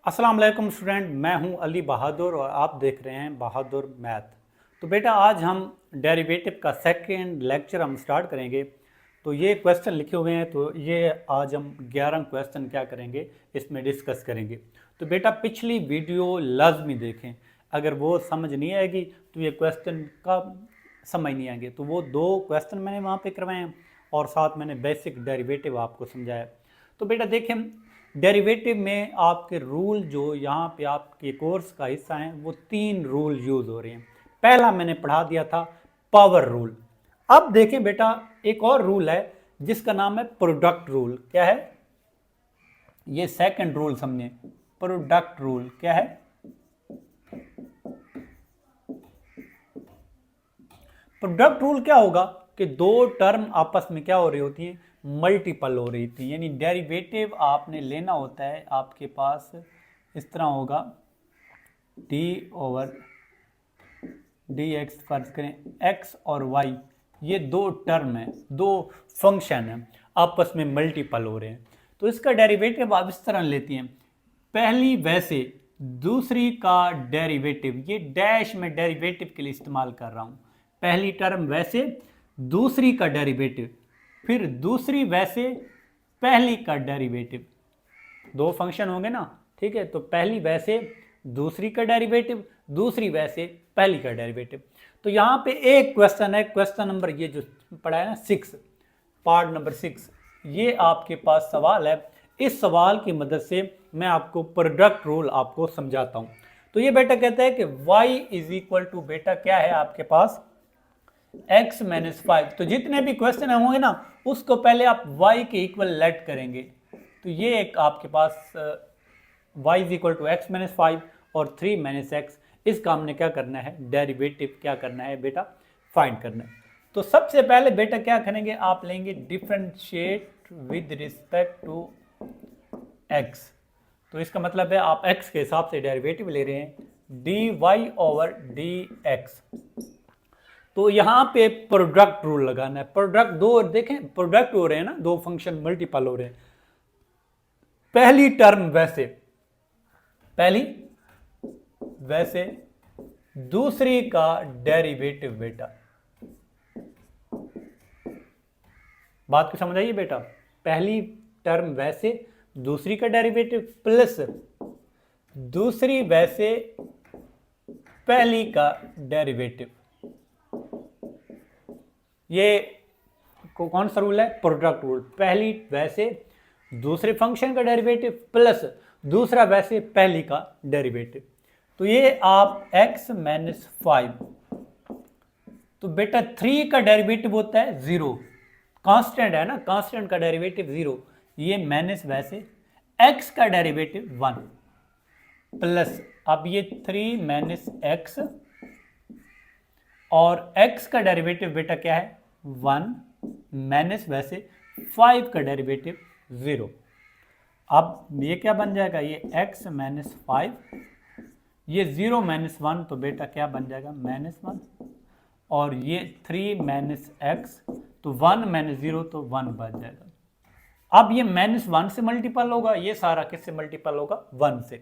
अस्सलाम वालेकुम स्टूडेंट, मैं हूं अली बहादुर और आप देख रहे हैं बहादुर मैथ। तो बेटा आज हम डेरिवेटिव का सेकंड लेक्चर हम स्टार्ट करेंगे। तो ये क्वेश्चन लिखे हुए हैं, तो ये आज हम 11 क्वेश्चन क्या करेंगे इसमें डिस्कस करेंगे। तो बेटा पिछली वीडियो लाजमी देखें, अगर वो समझ नहीं आएगी तो ये क्वेश्चन का समझ नहीं आएंगे। तो वो 2 क्वेश्चन मैंने वहाँ पे करवाए हैं और साथ मैंने बेसिक डेरिवेटिव आपको समझाया। तो बेटा देखें, डेरिवेटिव में आपके रूल जो यहाँ पे आपके कोर्स का हिस्सा हैं वो 3 रूल यूज़ हो रहे हैं। पहला मैंने पढ़ा दिया था पावर रूल। अब देखें बेटा, एक और रूल है जिसका नाम है प्रोडक्ट रूल। क्या है ये? सेकंड रूल समझे, प्रोडक्ट रूल। क्या है? प्रोडक्ट रूल क्या होगा कि 2 टर्म आपस में क्या हो रही होती हैं, मल्टीपल हो रही थी। यानी डेरिवेटिव आपने लेना होता है, आपके पास इस तरह होगा डी ओवर डी एक्स, फर्ज करें एक्स और वाई, ये 2 टर्म है, 2 फंक्शन है, आपस में मल्टीपल हो रहे हैं। तो इसका डेरिवेटिव आप इस तरह लेती हैं, पहली वैसे दूसरी का डेरिवेटिव। ये डैश में डेरिवेटिव के लिए इस्तेमाल कर रहा हूं। पहली टर्म वैसे, दूसरी का डेरिवेटिव, फिर दूसरी वैसे, पहली का डेरिवेटिव। 2 फंक्शन होंगे ना, ठीक है। तो पहली वैसे, दूसरी का डेरिवेटिव, दूसरी वैसे, पहली का डेरिवेटिव। तो यहाँ पे एक क्वेश्चन है, क्वेश्चन नंबर ये जो पढ़ा है ना 6, पार्ट नंबर 6, ये आपके पास सवाल है। इस सवाल की मदद से मैं आपको प्रोडक्ट रूल आपको समझाता हूँ। तो ये बेटा कहता है कि y इज इक्वल टू, बेटा क्या है आपके पास, x माइनस 5। तो जितने भी क्वेश्चन होंगे ना उसको पहले आप y के इक्वल लेट करेंगे। तो ये एक आपके पास y is equal to x minus 5 और 3 माइनस एक्स, इसका हमने क्या करना है, डेरिवेटिव क्या करना है बेटा, फाइंड करना है। तो सबसे पहले बेटा क्या करेंगे, आप लेंगे differentiate with respect to x। तो इसका मतलब है आप x के हिसाब से डेरिवेटिव ले रहे हैं, d y over d x. तो यहाँ पे प्रोडक्ट रूल लगाना है। प्रोडक्ट दो, देखें प्रोडक्ट हो रहे हैं ना, 2 फंक्शन मल्टीपल हो रहे हैं। पहली टर्म वैसे, पहली वैसे, दूसरी का डेरिवेटिव। बेटा बात को समझ आइए बेटा, पहली टर्म वैसे, दूसरी का डेरिवेटिव, प्लस दूसरी वैसे, पहली का डेरिवेटिव। ये कौन सा रूल है, प्रोडक्ट रूल। पहली वैसे, दूसरे फंक्शन का डेरिवेटिव, प्लस दूसरा वैसे, पहली का डेरिवेटिव। तो ये आप x माइनस 5, तो बेटा 3 का डेरिवेटिव होता है 0, कांस्टेंट है ना, कांस्टेंट का डेरिवेटिव 0। ये माइनस वैसे, x का डेरिवेटिव 1, प्लस अब ये 3 माइनस एक्स, और x का डेरिवेटिव बेटा क्या है 1, माइनस वैसे 5 का डेरिवेटिव 0। अब ये क्या बन जाएगा, ये x माइनस 5, ये 0 माइनस 1, तो बेटा क्या बन जाएगा माइनस 1, और ये 3 माइनस एक्स, तो 1 माइनस 0, तो 1 बच जाएगा। अब ये माइनस 1 से मल्टीपल होगा, ये सारा किससे मल्टीपल होगा, 1 से।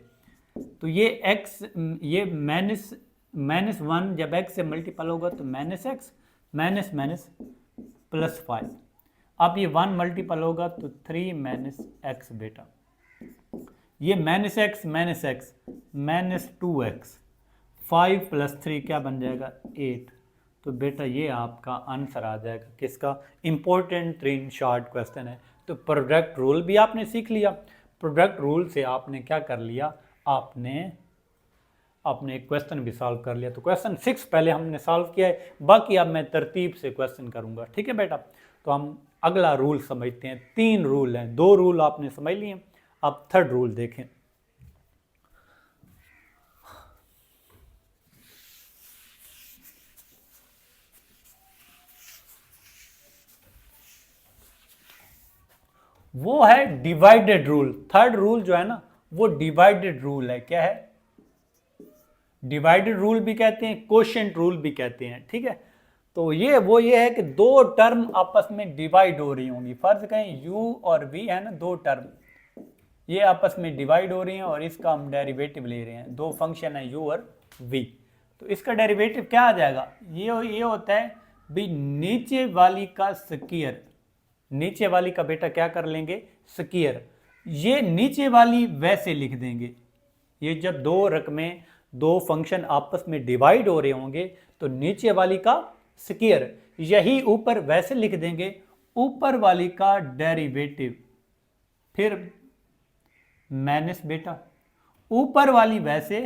तो ये x, ये माइनस 1 जब x से मल्टीपल होगा तो minus x, minus minus plus 5। अब ये 1 मल्टीपल होगा तो 3 माइनस एक्स। बेटा ये minus x minus 2x, 5 plus 3 क्या बन जाएगा 8। तो बेटा ये आपका आंसर आ जाएगा किसका, इंपॉर्टेंट 3 शॉर्ट क्वेश्चन है। तो प्रोडक्ट रूल भी आपने सीख लिया। प्रोडक्ट रूल से आपने क्या कर लिया, आपने एक क्वेश्चन भी सॉल्व कर लिया। तो क्वेश्चन 6 पहले हमने सॉल्व किया है, बाकी अब मैं तरतीब से क्वेश्चन करूंगा, ठीक है बेटा। तो हम अगला रूल समझते हैं। 3 रूल हैं, 2 रूल आपने समझ लिए, अब थर्ड रूल देखें। वो है डिवाइडेड रूल। थर्ड रूल जो है ना वो डिवाइडेड रूल है। क्या है, डिवाइडेड रूल भी कहते हैं, कोशेंट रूल भी कहते हैं, ठीक है। तो ये है कि 2 टर्म आपस में डिवाइड हो रही होंगी। फर्ज करें u और v है ना, 2 टर्म, ये आपस में डिवाइड हो रही हैं और इसका हम डेरिवेटिव ले रहे हैं। दो फंक्शन है u और v, तो इसका डेरिवेटिव क्या आ जाएगा, ये होता है भी नीचे वाली का स्क्वायर, नीचे वाली का बेटा क्या कर लेंगे स्क्वायर, ये नीचे वाली वैसे लिख देंगे। ये जब दो रकमें दो फंक्शन आपस में डिवाइड हो रहे होंगे तो नीचे वाली का स्क्वायर, यही ऊपर वैसे लिख देंगे, ऊपर वाली का डेरिवेटिव, फिर माइनस बेटा ऊपर वाली वैसे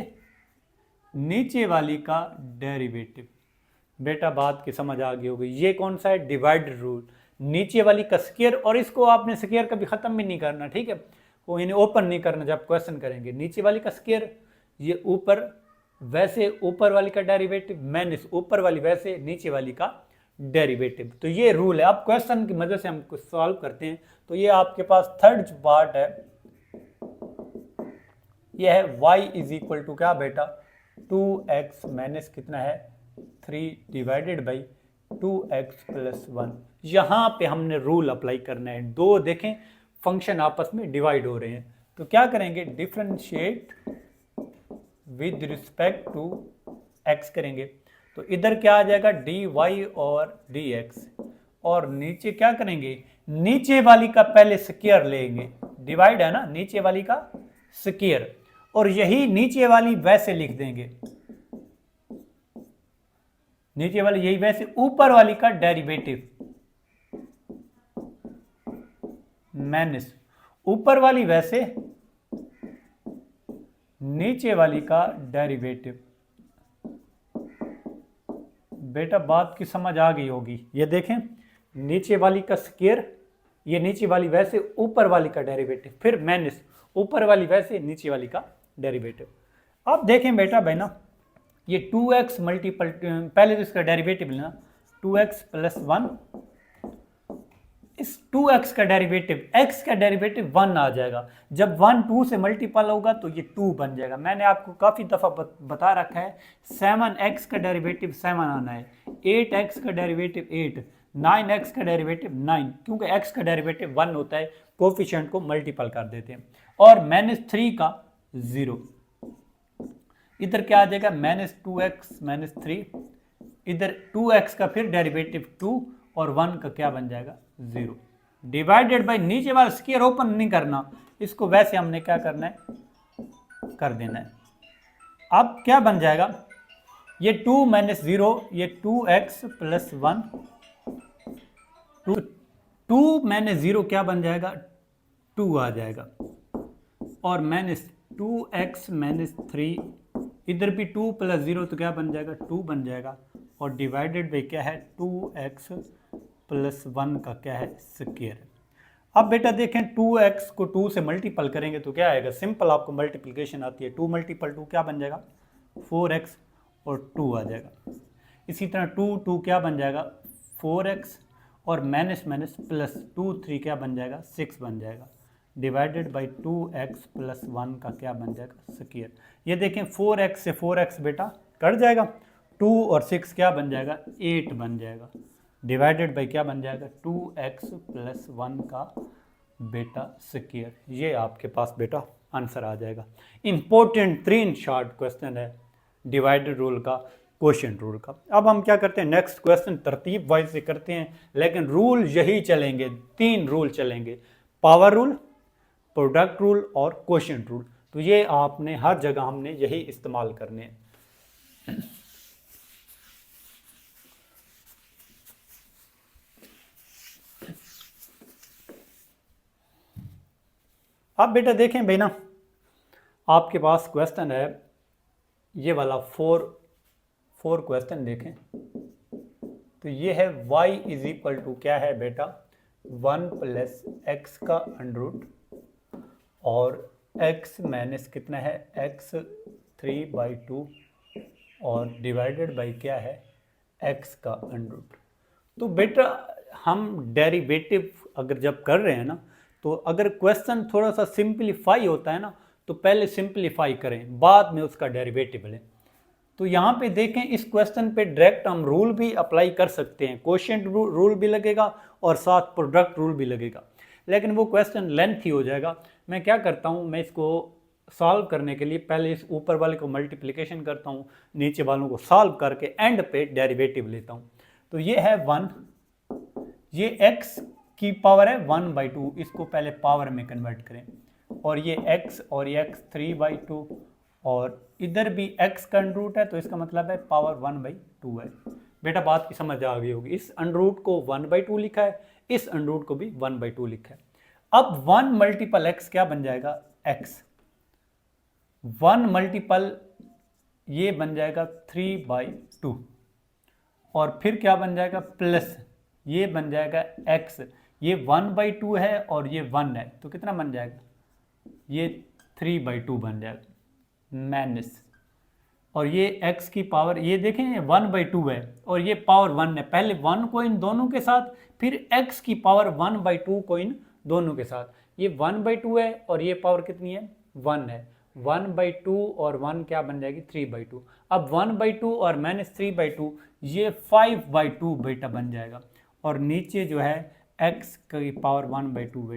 नीचे वाली का डेरिवेटिव। बेटा बात की समझ आ गई होगी। ये कौन सा है, डिवाइड रूल, नीचे वाली का स्क्वायर, और इसको आपने स्क्वायर कभी खत्म भी नहीं करना, ठीक है, वो इन्हें ओपन नहीं करना जब क्वेश्चन करेंगे। नीचे वाली का स्क्वायर, ये ऊपर वैसे ऊपर वाली का डेरिवेटिव, माइनस ऊपर वाली वैसे नीचे वाली का डेरिवेटिव। तो ये रूल है। अब क्वेश्चन की मदद से हम कुछ सॉल्व करते हैं। तो ये आपके पास थर्ड पार्ट है, ये है y इज इक्वल टू क्या बेटा 2x माइनस कितना है 3 डिवाइडेड बाई 2x प्लस 1। यहाँ पे हमने रूल अप्लाई करना है। दो देखें फंक्शन आपस में डिवाइड हो रहे हैं, तो क्या करेंगे, differentiate with respect to x करेंगे। तो इधर क्या आ जाएगा dy और dx, और नीचे क्या करेंगे, नीचे वाली का पहले स्क्वायर लेंगे, डिवाइड है ना, नीचे वाली का स्क्वायर, और यही नीचे वाली वैसे लिख देंगे, नीचे वाली यही वैसे, ऊपर वाली का डेरिवेटिव माइनस ऊपर वाली वैसे नीचे वाली का डेरिवेटिव। बेटा बात की समझ आ गई होगी। ये देखें नीचे वाली का स्क्वायर, ये नीचे वाली वैसे ऊपर वाली का डेरिवेटिव, फिर माइनस ऊपर वाली वैसे नीचे वाली का डेरिवेटिव। अब देखें बेटा भाई ना, ये 2x मल्टीपल, पहले तो इसका डेरिवेटिव लेना 2x प्लस 1, इस 2x का डेरिवेटिव, x का डेरिवेटिव 1 आ जाएगा। जब 1 2 से मल्टीपल होगा तो ये 2 बन जाएगा। मैंने आपको काफ़ी दफ़ा बता रखा है 7x का डेरिवेटिव 7 आना है, 8x का डेरिवेटिव 8, 9x का डेरिवेटिव 9, क्योंकि x का डेरिवेटिव 1 होता है, कोफिशिएंट को मल्टीपल कर देते हैं। और -3 का 0, इधर क्या आ जाएगा -2x -3, इधर 2x का फिर डेरिवेटिव 2 और 1 का क्या बन जाएगा 0, डिवाइडेड बाय नीचे वाला स्क्वायर ओपन नहीं करना, इसको वैसे हमने क्या करना है कर देना है। अब क्या बन जाएगा, ये 2 - 0, ये 2x प्लस 1, 2 - 0 क्या बन जाएगा 2 आ जाएगा, और -2x -3, इधर भी 2 + 0 तो क्या बन जाएगा 2 बन जाएगा, और डिवाइडेड बाई क्या है 2x प्लस 1 का क्या है स्क्वायर। अब बेटा देखें 2x को 2 से मल्टीपल करेंगे तो क्या आएगा, सिंपल आपको मल्टीप्लिकेशन आती है, 2 × 2 क्या बन जाएगा 4x और 2 आ जाएगा। इसी तरह 2 क्या बन जाएगा 4x, और माइनस माइनस प्लस 2 3 क्या बन जाएगा 6 बन जाएगा, डिवाइडेड बाई 2x प्लस 1 का क्या बन जाएगा स्क्वायर। ये देखें 4x से 4x बेटा कट जाएगा, 2 और 6 क्या बन जाएगा 8 बन जाएगा, डिवाइडेड बाई क्या बन जाएगा 2x प्लस 1 का बेटा स्क्वायर। ये आपके पास बेटा आंसर आ जाएगा। इंपॉर्टेंट 3 शॉर्ट क्वेश्चन है डिवाइडेड रूल का, क्वोशिएंट रूल का। अब हम क्या करते हैं, नेक्स्ट क्वेश्चन तरतीब वाइज से करते हैं, लेकिन रूल यही चलेंगे, 3 रूल चलेंगे, पावर रूल, प्रोडक्ट रूल और क्वोशिएंट रूल। तो ये आपने हर जगह हमने यही इस्तेमाल करने हैं। अब बेटा देखें भाई ना, आपके पास क्वेश्चन है ये वाला 4 क्वेश्चन देखें। तो ये है y इज इक्वल टू क्या है बेटा 1 + x का अंडर और x माइनस कितना है x 3/2 और डिवाइडेड बाई क्या है x का अंडर। तो बेटा हम डेरिवेटिव अगर जब कर रहे हैं ना, तो अगर क्वेश्चन थोड़ा सा सिंपलीफाई होता है ना, तो पहले सिंपलीफाई करें, बाद में उसका डेरिवेटिव लें। तो यहाँ पे देखें इस क्वेश्चन पे डायरेक्ट हम रूल भी अप्लाई कर सकते हैं, क्वोशिएंट रूल भी लगेगा और साथ प्रोडक्ट रूल भी लगेगा। लेकिन वो क्वेश्चन लेंथी हो जाएगा। मैं क्या करता हूँ, मैं इसको सॉल्व करने के लिए पहले इस ऊपर वाले को मल्टीप्लिकेशन करता हूँ, नीचे वालों को सॉल्व करके एंड पे डेरिवेटिव लेता हूँ। तो ये है 1, ये x की पावर है 1/2, इसको पहले पावर में कन्वर्ट करें, और ये x और ये x 3/2, और इधर भी x का अंडर रूट है तो इसका मतलब है पावर 1/2 है। बेटा बात की समझ आ गई होगी। इस अंडर रूट को 1/2 लिखा है, इस अंडर रूट को भी 1/2 लिखा है। अब 1 मल्टीपल x क्या बन जाएगा, x। 1 मल्टीपल ये बन जाएगा 3/2, और फिर क्या बन जाएगा, प्लस ये बन जाएगा x। ये 1/2 है और ये 1 है, तो कितना बन जाएगा, ये 3/2 बन जाएगा माइनस, और ये x की पावर ये देखें 1/2 है और ये पावर 1 है। पहले 1 को इन दोनों के साथ, फिर x की पावर 1/2 को इन दोनों के साथ। ये 1/2 है और ये पावर कितनी है, 1 है। 1/2 और 1 क्या बन जाएगी, 3/2। अब 1/2 और माइनस 3/2 ये 5/2 बेटा बन जाएगा, और नीचे जो है x की पावर 1/2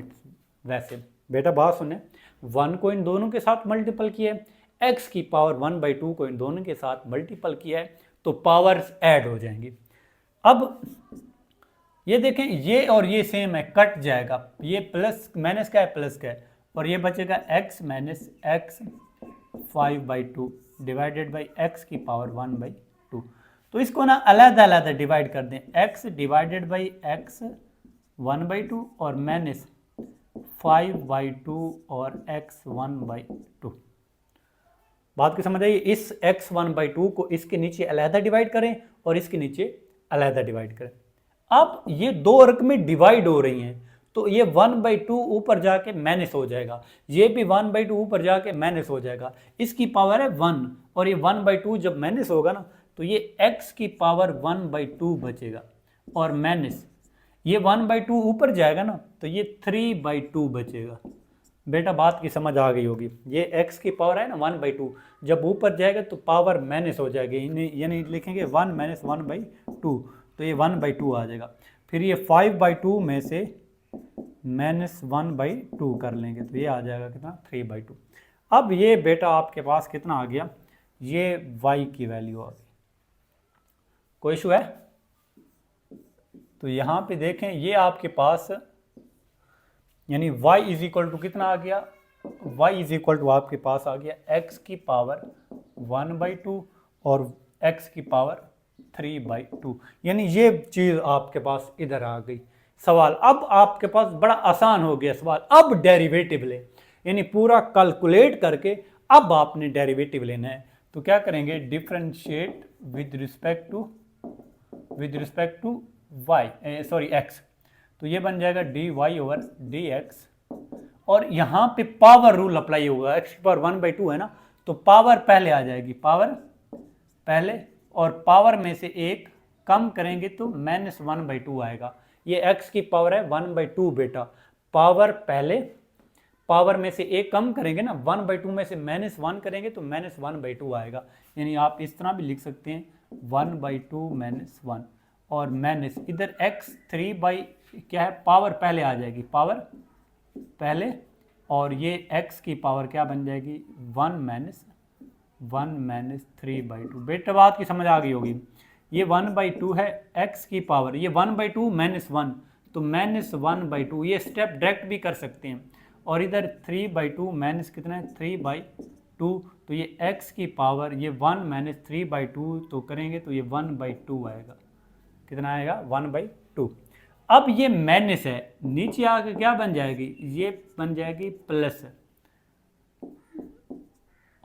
वैसे। बेटा बात सुने, 1 को इन दोनों के साथ मल्टीपल किया है, x की पावर 1/2 को इन दोनों के साथ मल्टीपल किया है, तो पावर्स ऐड हो जाएंगी। अब ये देखें, ये और ये सेम है, कट जाएगा, ये प्लस माइनस का है, प्लस का है, और ये बचेगा x minus x 5/2 divided by x की पावर 1/2। तो इसको ना अलग अलग डिवाइड कर दें, x डिवाइडेड बाई x 1/2 और माइनस 5/2 और x 1/2। बात की समझ आई। इस x 1/2 को इसके नीचे अलहदा डिवाइड करें और इसके नीचे अलहदा डिवाइड करें। अब ये दो रकमें डिवाइड हो रही हैं, तो ये 1/2 ऊपर जाके माइनस हो जाएगा, ये भी 1/2 ऊपर जाके माइनस हो जाएगा। इसकी पावर है 1 और ये 1/2 जब माइनस होगा ना, तो ये x की पावर 1/2 बचेगा, और माइनस ये 1/2 ऊपर जाएगा ना, तो ये 3/2 बचेगा। बेटा बात की समझ आ गई होगी। ये x की पावर है ना 1/2, जब ऊपर जाएगा तो पावर माइनस हो जाएगी, यानी लिखेंगे 1 माइनस 1/2, तो ये 1/2 आ जाएगा। फिर ये 5/2 में से माइनस 1/2 कर लेंगे, तो ये आ जाएगा कितना, 3/2। अब ये बेटा आपके पास कितना आ गया, ये y की वैल्यू आ गई। कोई इशू है? तो यहाँ पे देखें, ये आपके पास यानी y इज इक्वल टू कितना आ गया, y इज इक्वल टू आपके पास आ गया x की पावर 1/2 और x की पावर 3/2, यानी ये चीज़ आपके पास इधर आ गई। सवाल अब आपके पास बड़ा आसान हो गया सवाल। अब डेरिवेटिव ले, यानी पूरा कैलकुलेट करके अब आपने डेरिवेटिव लेना है। तो क्या करेंगे, differentiate with respect to x, तो ये बन जाएगा dy/dx, और यहाँ पे पावर रूल अप्लाई होगा। x की पावर 1/2 है ना, तो पावर पहले आ जाएगी, पावर पहले, और पावर में से एक कम करेंगे तो माइनस 1/2 आएगा। ये x की पावर है 1/2 बेटा, पावर पहले, पावर में से एक कम करेंगे ना, 1/2 में से माइनस 1 करेंगे तो माइनस 1/2 आएगा। यानी आप इस तरह भी लिख सकते हैं 1/2 माइनस 1, और माइनस इधर x 3 क्या है, पावर पहले आ जाएगी, पावर पहले, और ये x की पावर क्या बन जाएगी, 1 माइनस 3/2। बेटा बात की समझ आ गई होगी। ये 1/2 है x की पावर, ये 1/2 माइनस 1, तो माइनस 1/2, ये स्टेप डायरेक्ट भी कर सकते हैं। और इधर 3/2 माइनस कितना है, 3/2, तो ये x की पावर ये 1 माइनस 3/2 तो करेंगे तो ये 1/2 आएगा। कितना आएगा, 1/2। अब ये माइनस है, नीचे आके क्या बन जाएगी, ये बन जाएगी प्लस,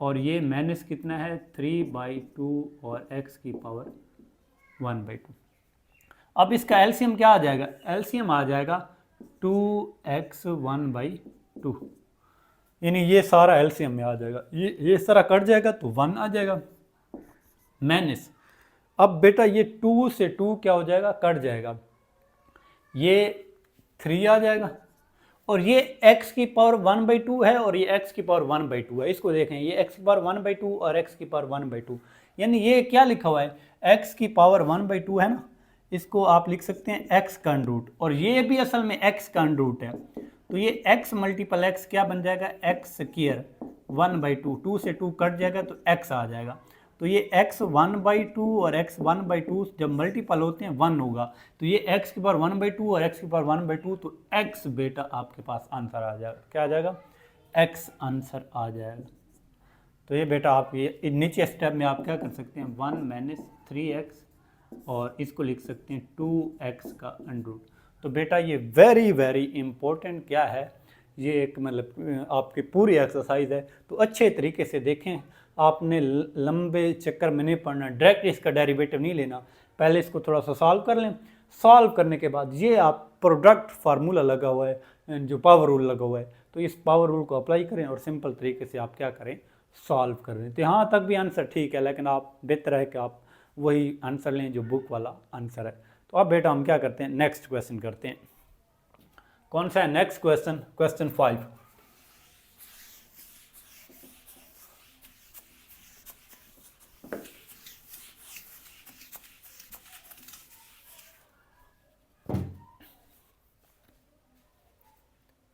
और ये माइनस कितना है 3/2 और x की पावर 1/2। अब इसका एलसीएम क्या आ जाएगा, एलसीएम आ जाएगा 2x 1/2, यानी ये सारा एलसीएम में आ जाएगा, ये इस तरह कट जाएगा तो 1 आ जाएगा माइनस। अब बेटा ये 2 से 2 क्या हो जाएगा, कट जाएगा, ये 3 आ जाएगा, और ये x की पावर 1/2 है और ये x की पावर 1/2 है। इसको देखें, ये x की पावर 1/2 और x की पावर 1/2, यानी ये क्या लिखा हुआ है, x की पावर 1/2 है ना, इसको आप लिख सकते हैं x का अंडर रूट, और ये भी असल में x का अंडर रूट है। तो ये x मल्टीपल x क्या बन जाएगा, x स्क्वायर 1/2, 2 से 2 कट जाएगा तो x आ जाएगा। तो ये x 1/2 और x 1/2 जब मल्टीपल होते हैं 1 होगा, तो ये x की पावर 1/2 और x की पावर 1/2, तो x बेटा आपके पास आंसर आ जाएगा। क्या आ जाएगा, x आंसर आ जाएगा। तो ये बेटा आप ये नीचे स्टेप में आप क्या कर सकते हैं, 1 - 3x और इसको लिख सकते हैं 2x का अंडर। तो बेटा ये वेरी वेरी इंपॉर्टेंट क्या है, ये एक मतलब आपकी पूरी एक्सरसाइज है, तो अच्छे तरीके से देखें। आपने लंबे चक्कर में नहीं पढ़ना, डायरेक्ट इसका डेरिवेटिव नहीं लेना, पहले इसको थोड़ा सा सॉल्व कर लें। सॉल्व करने के बाद ये आप प्रोडक्ट फार्मूला लगा हुआ है, जो पावर रूल लगा हुआ है, तो इस पावर रूल को अप्लाई करें और सिंपल तरीके से आप क्या करें, सॉल्व कर रहे हैं। तो यहाँ तक भी आंसर ठीक है, लेकिन आप बेहतर है कि आप वही आंसर लें जो बुक वाला आंसर है। तो अब बेटा हम क्या करते हैं, नेक्स्ट क्वेश्चन करते हैं। कौन सा है next question, question 5।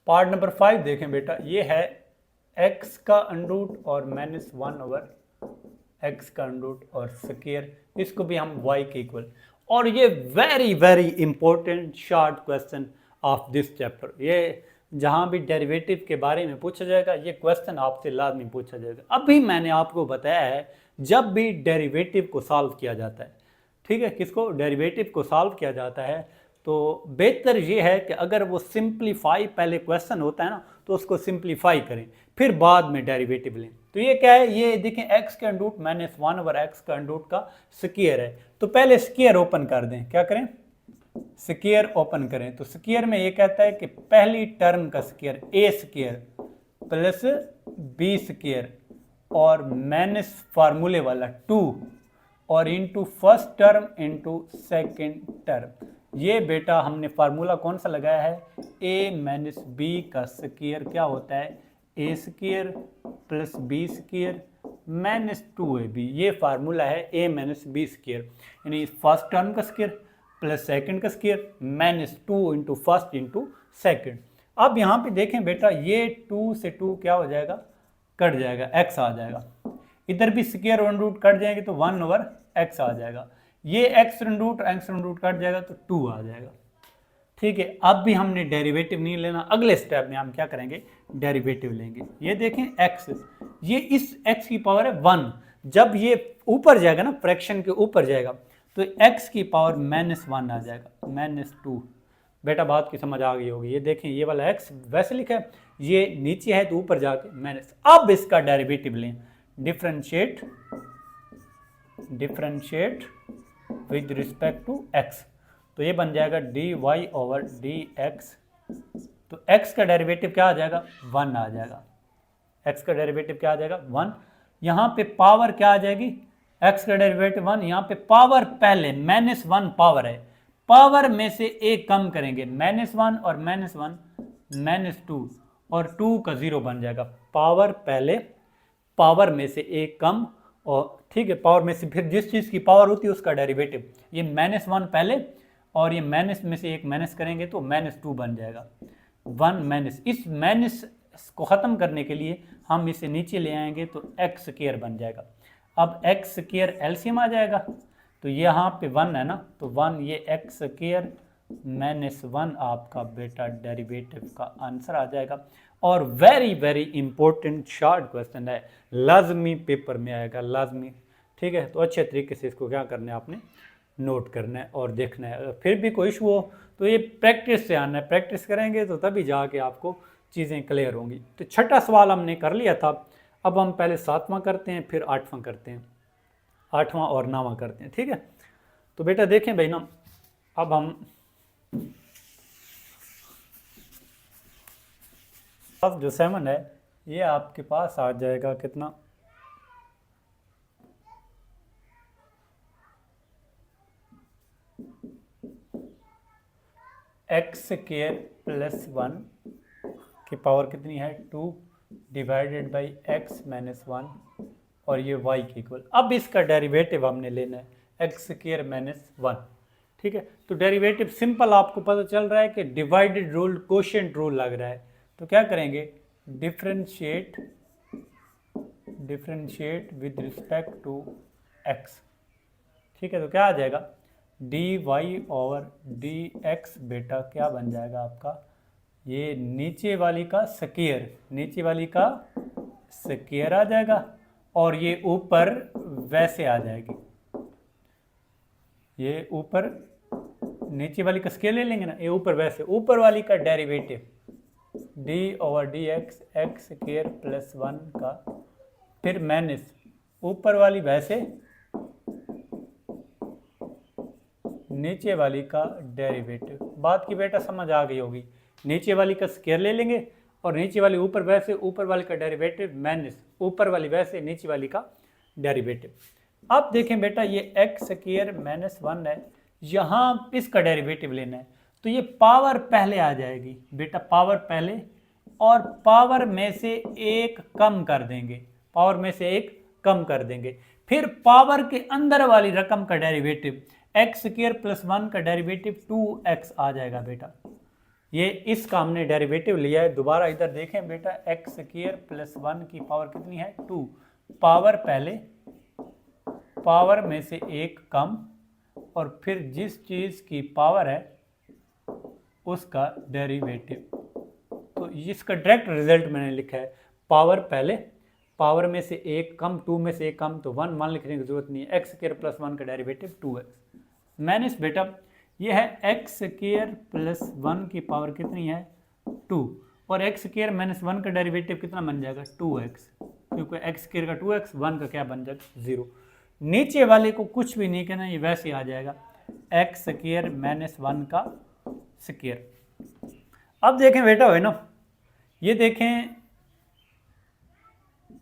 Part number 5 देखें बेटा, ये है x का अंडरूट और -1/x का अंडरूट और स्क्वायर, इसको भी हम y के इक्वल। और ये very very important short question of this chapter. ये जहाँ भी डेरिवेटिव के बारे में पूछा जाएगा, ये क्वेश्चन आपसे लाजमी पूछा जाएगा। अभी मैंने आपको बताया है, जब भी डेरिवेटिव को सॉल्व किया जाता है, ठीक है, किसको, डेरिवेटिव को सॉल्व किया जाता है, तो बेहतर ये है कि अगर वो सिंप्लीफाई पहले क्वेश्चन होता है ना, तो उसको सिंप्लीफाई करें, फिर बाद में डेरिवेटिव लें। तो ये क्या है, ये देखें x का अंडरूट -1/x का अंडरूट का स्क्वायर है। तो पहले स्क्वायर ओपन कर दें, क्या करें, स्क्वायर ओपन करें। तो स्क्वायर में ये कहता है कि पहली टर्म का square a square plus b square और माइनस फार्मूले वाला 2 और into first term into second term. ये बेटा हमने फार्मूला कौन सा लगाया है, a - b का स्क्वायर क्या होता है, a square plus b square -2ab। ये फार्मूला है a - b स्क्वायर, यानी फर्स्ट टर्म का स्क्वायर प्लस सेकंड का square -2 into first into second. अब यहाँ पे देखें बेटा, ये 2 से 2 क्या हो जाएगा, कट जाएगा, x आ जाएगा। इधर भी स्क्वायर वन रूट कट जाएंगे तो 1/x आ जाएगा। ये x रूट कट जाएगा तो 2 आ जाएगा। ठीक है, अब भी हमने डेरिवेटिव नहीं लेना, अगले स्टेप में हम क्या करेंगे, डेरिवेटिव लेंगे। ये देखें x, ये इस x की पावर है 1, जब ये ऊपर जाएगा ना, फ्रैक्शन के ऊपर जाएगा, तो x की पावर -1 आ जाएगा, -2। बेटा बात की समझ आ गई होगी। ये देखें, ये वाला x वैसे लिखा है, ये नीचे है तो ऊपर जाके माइनस। अब इसका डेरिवेटिव लें, differentiate with respect to x, तो ये बन जाएगा dy/dx। तो x का डेरिवेटिव क्या आ जाएगा, 1 आ जाएगा। x का डेरिवेटिव क्या आ जाएगा, 1। यहाँ पे पावर क्या आ जाएगी, x का डेरिवेटिव 1, यहाँ पे पावर पहले -1 पावर है, पावर में से एक कम करेंगे, -1 और -1 -2 और 2 का 0 बन जाएगा। पावर पहले, पावर में से एक कम, और ठीक है, पावर में से फिर जिस चीज़ की पावर होती है उसका डेरिवेटिव। ये -1 पहले और ये माइनस में से एक माइनस करेंगे तो -2 बन जाएगा। 1 माइनस, इस माइनस को ख़त्म करने के लिए हम इसे नीचे ले आएंगे तो x स्क्वायर बन जाएगा। अब x स्क्वायर एलसीएम आ जाएगा, तो यहाँ पे 1 है ना, तो 1 ये x स्क्वायर -1 आपका बेटा डेरिवेटिव का आंसर आ जाएगा। और very very important short question है, लाजमी पेपर में आएगा, लाजमी। ठीक है, तो अच्छे तरीके से इसको क्या करना है, आपने नोट करना है और देखना है। फिर भी कोई इशू हो तो ये प्रैक्टिस से आना है, प्रैक्टिस करेंगे तो तभी जाके आपको चीज़ें क्लियर होंगी। तो छठा सवाल हमने कर लिया था, अब हम पहले 7वां करते हैं, फिर 8वां करते हैं, 8वां और 9वां करते हैं। ठीक है, तो बेटा देखें भाई ना, अब हम जो 7 है ये आपके पास आ जाएगा कितना, x स्क्वायर प्लस 1 की पावर कितनी है, 2 डिवाइडेड बाई x - 1 और ये y के इक्वल। अब इसका डेरिवेटिव हमने लेना है x स्क्वायर -1। ठीक है, तो डेरिवेटिव सिंपल आपको पता चल रहा है कि डिवाइडेड रूल कोशेंट रूल लग रहा है, तो क्या करेंगे, differentiate with respect to x. ठीक है, तो क्या आ जाएगा, d y over d x बेटा क्या बन जाएगा आपका, ये नीचे वाली का स्क्वायर आ जाएगा, और ये ऊपर वैसे आ जाएगी, ये ऊपर नीचे वाली का स्क्वायर ले लेंगे ना, ये ऊपर वैसे, ऊपर वाली का derivative D over d x x square plus 1 का, फिर माइनस ऊपर वाली वैसे, नीचे वाली का डेरिवेटिव। बात की बेटा समझ आ गई होगी, नीचे वाली का स्क्वायर ले लेंगे और नीचे वाली ऊपर वैसे, ऊपर वाली का डेरिवेटिव माइनस ऊपर वाली वैसे, नीचे वाली का डेरिवेटिव। अब देखें बेटा ये एक्स स्क्वायर माइनस 1 है, यहाँ इसका डेरिवेटिव लेना है, तो ये पावर पहले आ जाएगी बेटा, पावर पहले, और पावर में से एक कम कर देंगे, फिर पावर के अंदर वाली रकम का डेरिवेटिव एक्स स्क्वायर प्लस 1 का डेरिवेटिव 2x आ जाएगा बेटा। ये इसका हमने डेरिवेटिव लिया है, दोबारा इधर देखें बेटा, एक्स स्क्वायर प्लस 1 की पावर कितनी है 2, पावर पहले, पावर में से एक कम, और फिर जिस चीज़ की पावर है उसका डेरिवेटिव। तो इसका डायरेक्ट रिजल्ट मैंने लिखा है, पावर पहले, पावर में से एक कम, 2 में से एक कम, तो 1 लिखने की जरूरत नहीं है, एक्स स्क्वायर प्लस 1 का डेरिवेटिव 2x माइनस बेटा ये है एक्स स्क्वायर प्लस 1 की पावर कितनी है 2, और एक्स स्क्वायर माइनस 1 का डेरिवेटिव कितना बन जाएगा 2x, क्योंकि एक्स स्क्वायर का 2x, 1 का क्या बन जाएगा 0। नीचे वाले को कुछ भी नहीं कहना, ये वैसे आ जाएगा एक्स स्क्वायर माइनस 1 का स्क्वायर। अब देखें बेटा है ना, ये देखें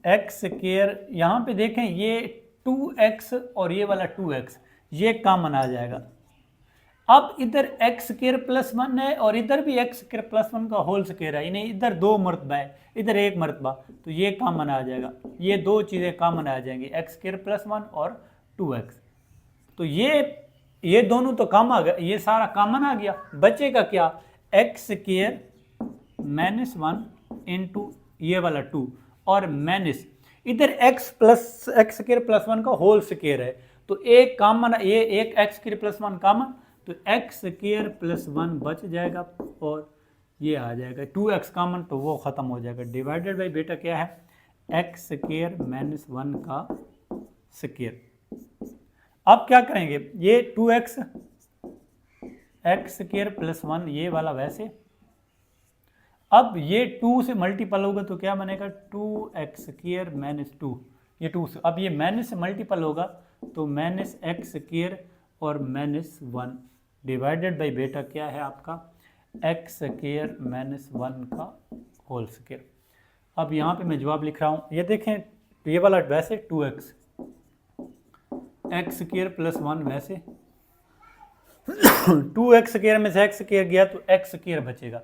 एक्स स्क्वायर, यहाँ पे देखें ये 2x और ये वाला 2x ये कॉमन आ जाएगा। अब इधर एक्स स्क्वायर प्लस 1 है और इधर भी एक्स स्क्वायर प्लस 1 का होल स्क्वायर है, यानी इधर 2 मरतबा है, इधर 1 मरतबा, तो ये कॉमन आ जाएगा, ये दो चीज़ें कॉमन आ जाएंगी, एक्स स्क्वायर प्लस 1 और 2x। तो ये दोनों तो कॉमन आ गया, ये सारा कॉमन आ गया, बचेगा क्या, एक्स स्क्वायर माइनस 1 इंटू ये वाला 2 और माइनस इधर एक्स स्क्वायर प्लस 1 का होल स्क्वायर है, तो एक कॉमन, ये एक एक्स स्क्वायर प्लस 1 कॉमन, तो एक्स स्क्वायर प्लस 1 बच जाएगा और ये आ जाएगा 2x कॉमन, तो वो ख़त्म हो जाएगा, डिवाइडेड बाई बेटा क्या है एक्स स्क्वायर माइनस 1 का स्क्वायर। अब क्या करेंगे, ये 2x एक्स स्क्वायर प्लस 1 ये वाला वैसे, अब ये 2 से मल्टीपल होगा तो क्या बनेगा 2x स्क्वायर माइनस 2, ये 2 से, अब ये माइनस से मल्टीपल होगा तो माइनस एक्स स्क्वायर और माइनस 1 डिवाइडेड बाई बेटा क्या है आपका एक्स स्क्वायर माइनस 1 का होल स्क्वायर। अब यहाँ पे मैं जवाब लिख रहा हूँ, ये देखें ये वाला वैसे 2x एक्स स्क्वायर प्लस 1 वैसे 2x स्क्वायर में से एक्स स्क्वायर गया तो एक्स स्क्वायर बचेगा,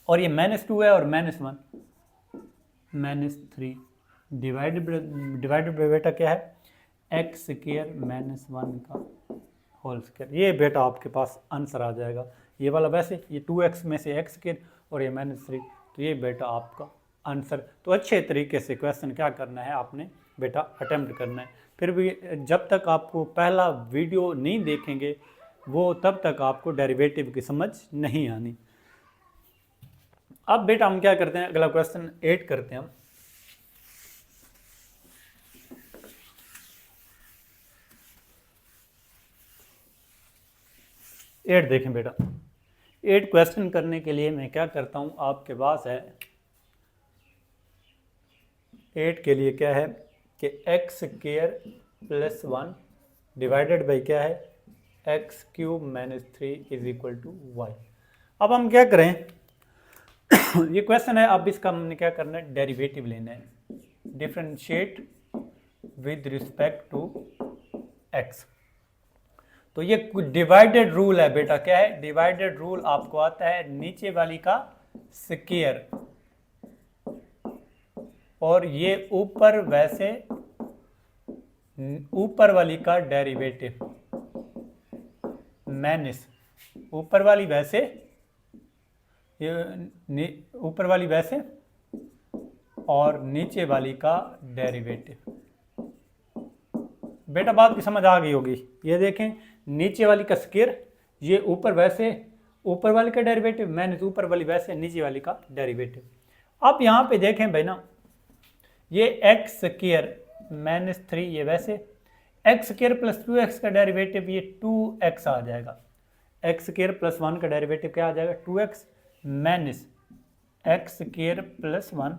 और ये माइनस 2 है और माइनस 1 माइनस 3 डिवाइडेड बाई बेटा क्या है एक्स स्क्वायर माइनस 1 का होल स्क्वायर। ये बेटा आपके पास आंसर आ जाएगा, ये वाला वैसे, ये 2x में से एक्स स्क्वायर और ये माइनस 3, तो ये बेटा आपका आंसर। तो अच्छे तरीके से क्वेश्चन क्या करना है आपने बेटा अटेम्प्ट करना है, फिर भी जब तक आपको पहला वीडियो नहीं देखेंगे वो तब तक आपको डेरिवेटिव की समझ नहीं आनी। अब बेटा हम क्या करते हैं, अगला क्वेश्चन 8 करते हैं हम। एट देखें बेटा, 8 क्वेश्चन करने के लिए मैं क्या करता हूं, आपके पास है 8 के लिए क्या है कि x square plus 1 divided by क्या है x cube minus 3 is equal to y. अब हम क्या करें ये क्वेश्चन है, अब इसका हमने क्या करना है डेरिवेटिव लेना है, differentiate with respect to x. तो ये डिवाइडेड रूल है बेटा, क्या है डिवाइडेड रूल आपको आता है, नीचे वाली का स्क्वायर और ये ऊपर वैसे ऊपर वाली का डेरिवेटिव माइनस ऊपर वाली वैसे, ऊपर वाली वैसे और नीचे वाली का डेरिवेटिव। बेटा बात की समझ आ गई होगी। ये देखें नीचे वाली का स्क्वायर, ये ऊपर वैसे ऊपर वाली का डेरिवेटिव माइनस ऊपर वाली वैसे नीचे वाली का डेरिवेटिव। अब यहाँ पे देखें भाई ना, ये एक्स स्क्वायर माइनस 3 ये वैसे, एक्स स्क्वायर प्लस 2x का डेरिवेटिव ये 2x आ जाएगा। एक्स स्क्वायर प्लस 1 का डेरिवेटिव क्या आ जाएगा 2x minus x square plus 1,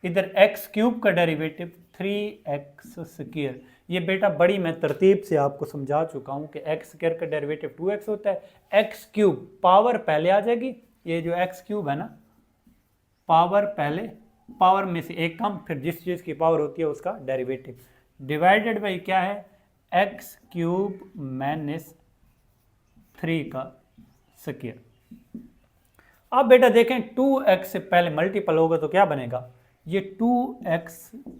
इधर एक्स क्यूब का डेरिवेटिव 3x स्क्वायर। ये बेटा बड़ी मैं तरतीब से आपको समझा चुका हूँ कि एक्स स्क्वायर का डेरिवेटिव 2x होता है, एक्स क्यूब पावर पहले आ जाएगी, ये जो एक्स क्यूब है ना पावर पहले, पावर में से एक कम, फिर जिस चीज़ की पावर होती है उसका डेरिवेटिव, डिवाइडेड बाई क्या है एक्स क्यूब माइनस 3 का स्क्वायर। अब बेटा देखें 2x से पहले मल्टीपल होगा तो क्या बनेगा, ये 2x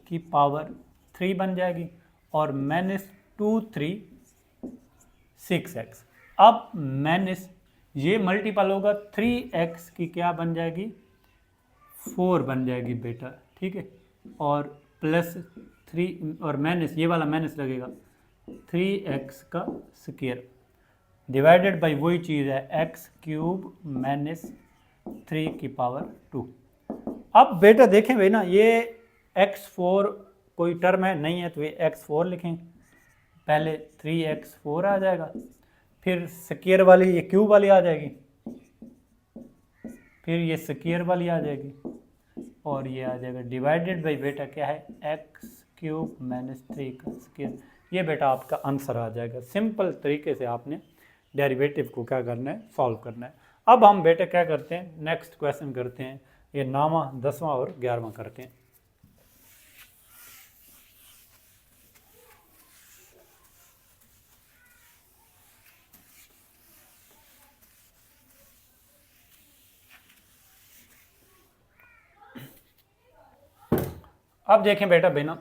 की पावर 3 बन जाएगी और माइनस 2 3 6x। अब माइनस ये मल्टीपल होगा 3x की क्या बन जाएगी 4 बन जाएगी बेटा, ठीक है, और प्लस 3 और माइनस ये वाला माइनस लगेगा 3x का स्क्वायर डिवाइडेड बाई वही चीज़ है एक्स क्यूब माइनस 3 की पावर 2। अब बेटा देखें भाई ना, ये x4 कोई टर्म है नहीं है तो ये x4 लिखें, पहले 3x4 आ जाएगा, फिर स्क्वायर वाली ये क्यूब वाली आ जाएगी, फिर ये स्क्वायर वाली आ जाएगी और ये आ जाएगा डिवाइडेड बाई बेटा क्या है एक्स क्यूब माइनस 3 का स्क्वायर। ये बेटा आपका आंसर आ जाएगा। सिंपल तरीके से आपने डेरिवेटिव को क्या करना है सॉल्व करना है। अब हम बेटा क्या करते हैं नेक्स्ट क्वेश्चन करते हैं, ये 9वां 10वां और 11वां करते हैं। अब देखें बेटा बेना,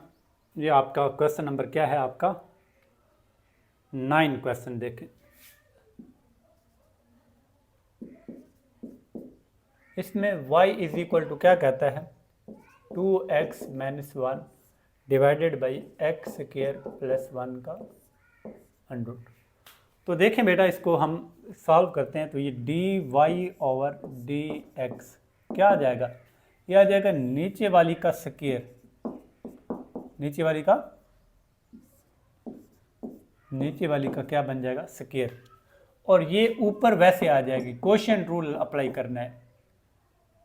ये आपका क्वेश्चन नंबर क्या है आपका 9 क्वेश्चन देखें। इसमें y इज इक्वल टू क्या कहता है 2x minus 1 divided by x square plus 1 का अंडर। तो देखें बेटा इसको हम सॉल्व करते हैं तो ये dy ओवर dx क्या आ जाएगा, ये आ जाएगा नीचे वाली का स्क्वायर, नीचे वाली का क्या बन जाएगा स्क्वायर, और ये ऊपर वैसे आ जाएगी। क्वोशिएंट रूल अप्लाई करना है,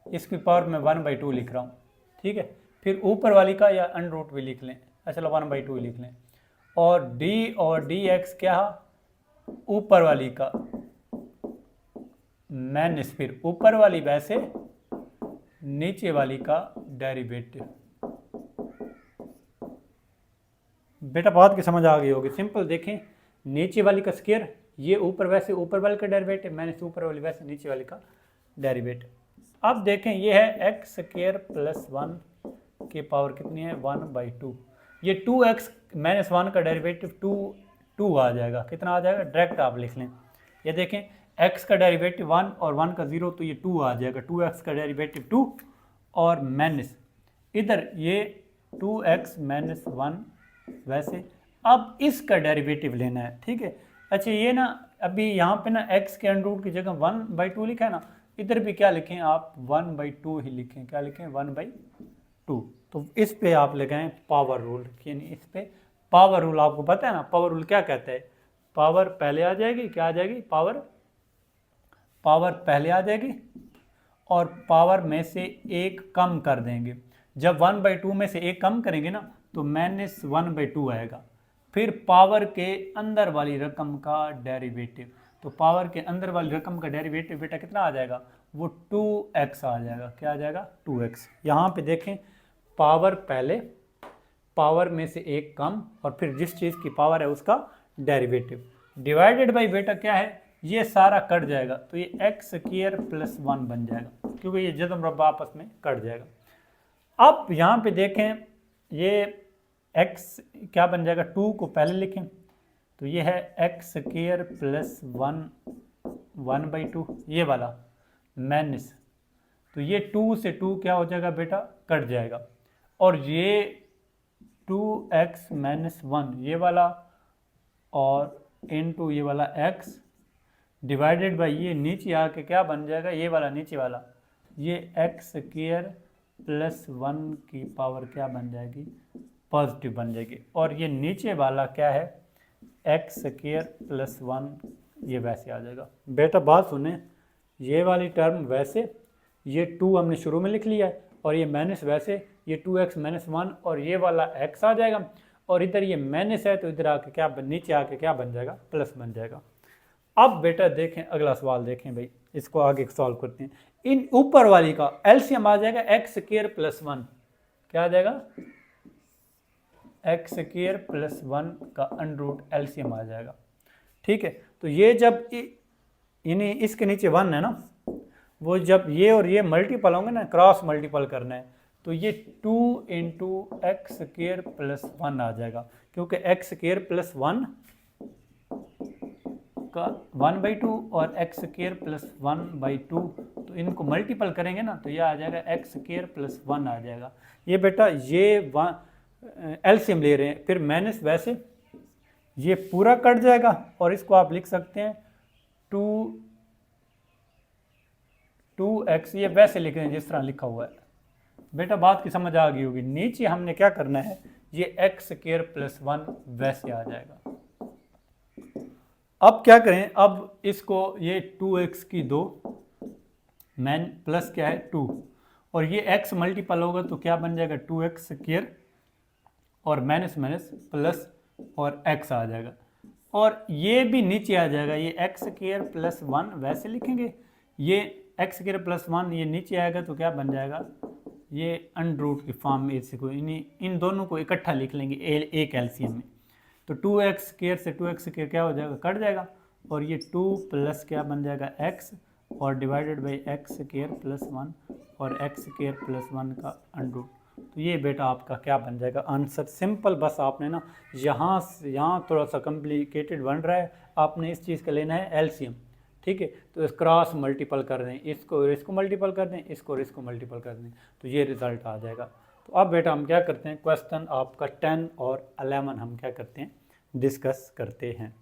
इसकी पावर में 1/2 लिख रहा हूँ, ठीक है, फिर ऊपर वाली का या अंडर रूट भी लिख लें, चलो 1/2 लिख लें, और d और dx क्या ऊपर वाली का माइनस फिर ऊपर वाली वैसे नीचे वाली का डेरिवेटिव। बेटा बात की समझ आ गई होगी। सिंपल देखें नीचे वाली का स्क्वायर, ये ऊपर वैसे ऊपर वाले का डेरिवेटिव माइनस ऊपर वाली वैसे नीचे वाली का डेरिवेटिव। अब देखें ये है एक्स स्क्वायर प्लस 1 की पावर कितनी है 1/2, ये 2x माइनस 1 का डेरिवेटिव 2 आ जाएगा, कितना आ जाएगा डायरेक्ट आप लिख लें। ये देखें x का डेरिवेटिव 1 और 1 का 0 तो ये 2 आ जाएगा, 2x का डेरिवेटिव 2 और माइनस इधर ये 2x माइनस 1 वैसे। अब इसका डेरिवेटिव लेना है, ठीक है। अच्छा ये ना अभी यहाँ पे ना x के अंडर रूट की जगह 1/2 लिखा है ना, इधर भी क्या लिखें आप 1/2 ही लिखें, क्या लिखें 1/2। तो इस पे आप लगाएं पावर रूल, यानी इस पे पावर रूल आपको पता है ना, पावर रूल क्या कहता है, पावर पहले आ जाएगी, क्या आ जाएगी पावर पहले आ जाएगी और पावर में से एक कम कर देंगे। जब 1/2 में से एक कम करेंगे ना तो माइनस 1/2 आएगा, फिर पावर के अंदर वाली रकम का डेरिवेटिव, तो पावर के अंदर वाली रकम का डेरिवेटिव बेटा कितना आ जाएगा वो 2x आ जाएगा, क्या आ जाएगा 2x। यहाँ पे देखें पावर पहले, पावर में से एक कम और फिर जिस चीज़ की पावर है उसका डेरिवेटिव, डिवाइडेड बाई बेटा क्या है ये सारा कट जाएगा तो ये एक्स स्क्वायर प्लस 1 बन जाएगा, क्योंकि ये जद मुरब्बा आपस में कट जाएगा। अब यहाँ पे देखें ये x क्या बन जाएगा 2 को पहले लिखें तो ये है एक्स स्क्वायर प्लस 1/2 ये वाला माइनस, तो ये 2 से 2 क्या हो जाएगा बेटा, कट जाएगा, और ये 2x माइनस 1 ये वाला और इनटू ये वाला x डिवाइडेड बाई ये नीचे आके क्या बन जाएगा, ये वाला नीचे वाला ये एक्स स्क्वायर प्लस 1 की पावर क्या बन जाएगी, पॉजिटिव बन जाएगी, और ये नीचे वाला क्या है एक्स स्क्वायर प्लस 1 ये वैसे आ जाएगा। बेटा बात सुने, ये वाली टर्म वैसे, ये 2 हमने शुरू में लिख लिया है, और ये माइनस वैसे, ये 2x माइनस 1 और ये वाला x आ जाएगा, और इधर ये माइनस है तो इधर आके क्या नीचे आके क्या बन जाएगा, प्लस बन जाएगा। अब बेटा देखें अगला सवाल, देखें भाई इसको आगे सॉल्व करते हैं। इन ऊपर वाली का एलसीएम आ जाएगा एक्स स्क्वायर प्लस 1, क्या आ जाएगा, एक्स स्क्वायर प्लस 1 का अंडर एलसीएम आ जाएगा। ठीक है, तो ये जब यानी इसके नीचे 1 है ना, वो जब ये और ये मल्टीपल होंगे ना, क्रॉस मल्टीपल करना है, तो ये 2 इंटू एक्स स्क्वायर प्लस 1 आ जाएगा, क्योंकि एक्स स्क्वायर प्लस 1 का 1/2 और एक्स स्क्वायर प्लस 1/2, तो इनको मल्टीपल करेंगे ना तो ये आ जाएगा एक्स स्क्वायर प्लस 1 आ जाएगा। ये बेटा ये एलसीएम ले रहे हैं, फिर माइनस वैसे ये पूरा कट जाएगा, और इसको आप लिख सकते हैं 2x, ये वैसे लिख रहे हैं जिस तरह लिखा हुआ है। बेटा बात की समझ आ गई होगी। नीचे हमने क्या करना है, ये एक्स स्क्वायर प्लस 1 वैसे आ जाएगा। अब क्या करें, अब इसको ये 2x की 2 मैन प्लस क्या है 2, और ये x मल्टीपल होगा तो क्या बन जाएगा 2x स्क्वायर और माइनस माइनस प्लस और x आ जाएगा, और ये भी नीचे आ जाएगा, ये x स्क्वायर प्लस 1 वैसे लिखेंगे, ये x स्क्वायर प्लस 1 ये नीचे आएगा तो क्या बन जाएगा, ये अंडर रूट की फॉर्म में इसको इन दोनों को इकट्ठा लिख लेंगे एक एलसीएम में, तो 2x स्क्वायर से 2x स्क्वायर क्या हो जाएगा, कट जाएगा, और ये 2 प्लस क्या बन जाएगा x और divided by x square plus 1 और एक्स स्क्वायर प्लस 1 का अंडर रूट। तो ये बेटा आपका क्या बन जाएगा आंसर। सिंपल, बस आपने ना यहाँ थोड़ा सा कॉम्प्लिकेटेड बन रहा है, आपने इस चीज़ का लेना है एलसीएम। ठीक है, तो इस क्रॉस मल्टीपल कर दें, इसको मल्टीपल कर दें, इसको मल्टीपल कर दें, तो ये रिज़ल्ट आ जाएगा। तो अब बेटा हम क्या करते हैं, क्वेश्चन आपका 10 और 11 हम क्या करते हैं, डिस्कस करते हैं।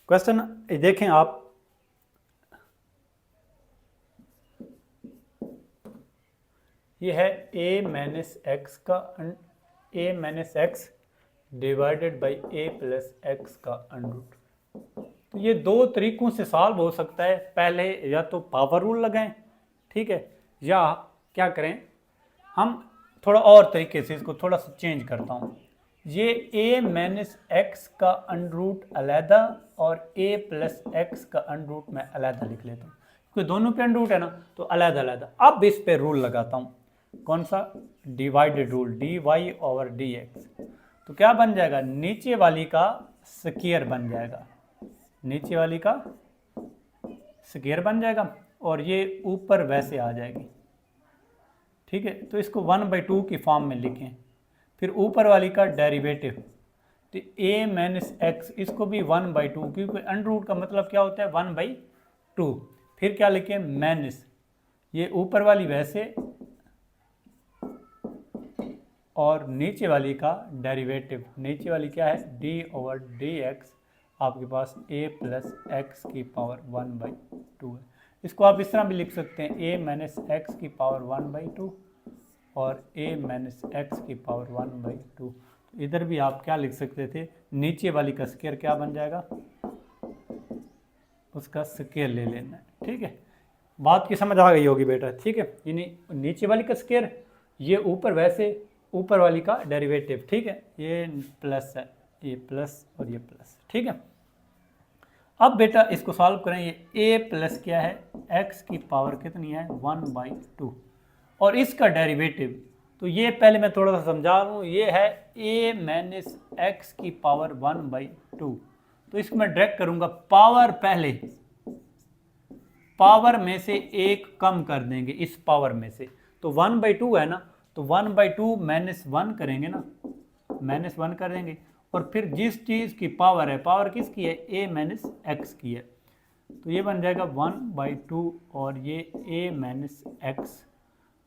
क्वेश्चन देखें आप, ये है a माइनस एक्स का a minus x divided by a plus x का अंडर रूट। तो ये दो तरीकों से सॉल्व हो सकता है, पहले या तो पावर रूल लगाएं, ठीक है, या क्या करें हम थोड़ा और तरीके से इसको थोड़ा सा चेंज करता हूँ, ये a माइनस एक्स का अंडर रूट अलहदा और a प्लस एक्स का अंडर रूट मैं अलहदा लिख लेता हूँ, क्योंकि दोनों पे अंडर रूट है ना, तो अलहदा अलहदा। अब इस पे रूल लगाता हूँ, कौन सा, divided rule, dy over dx। तो क्या बन जाएगा, नीचे वाली का स्क्वायर बन जाएगा, नीचे वाली का स्क्वायर बन जाएगा, और ये ऊपर वैसे आ जाएगी। ठीक है, तो इसको 1/2 की फॉर्म में लिखें, फिर ऊपर वाली का डेरिवेटिव, तो a माइनस एक्स, इसको भी 1/2, क्योंकि अंडर रूट का मतलब क्या होता है 1/2। फिर क्या लिखें, माइनस ये ऊपर वाली वैसे, और नीचे वाली का डेरिवेटिव, नीचे वाली क्या है d ओवर dx, आपके पास a प्लस एक्स की पावर 1/2 है। इसको आप इस तरह भी लिख सकते हैं, a माइनस एक्स की पावर 1/2 और a माइनस एक्स की पावर 1/2। तो इधर भी आप क्या लिख सकते थे, नीचे वाली का स्क्वायर क्या बन जाएगा, उसका स्क्वायर ले लेना है। ठीक है, बात की समझ आ गई होगी बेटा। ठीक है, यानी नीचे वाली का स्क्वायर, ये ऊपर वैसे, ऊपर वाली का डेरिवेटिव। ठीक है, ये प्लस है, ये प्लस और ये प्लस। ठीक है, अब बेटा इसको सॉल्व करें, ये a प्लस क्या है, x की पावर कितनी है 1/2, और इसका डेरिवेटिव, तो ये पहले मैं थोड़ा सा समझा रहा हूँ, ये है a माइनस एक्स की पावर 1/2, तो इसको मैं डायरेक्ट करूंगा, पावर पहले पावर में से एक कम कर देंगे इस पावर में से, तो 1/2 है ना, तो 1/2 -1 करेंगे ना, -1 करेंगे, और फिर जिस चीज़ की पावर है, पावर किसकी है, a - x की है, तो ये बन जाएगा 1/2 और ये a - x,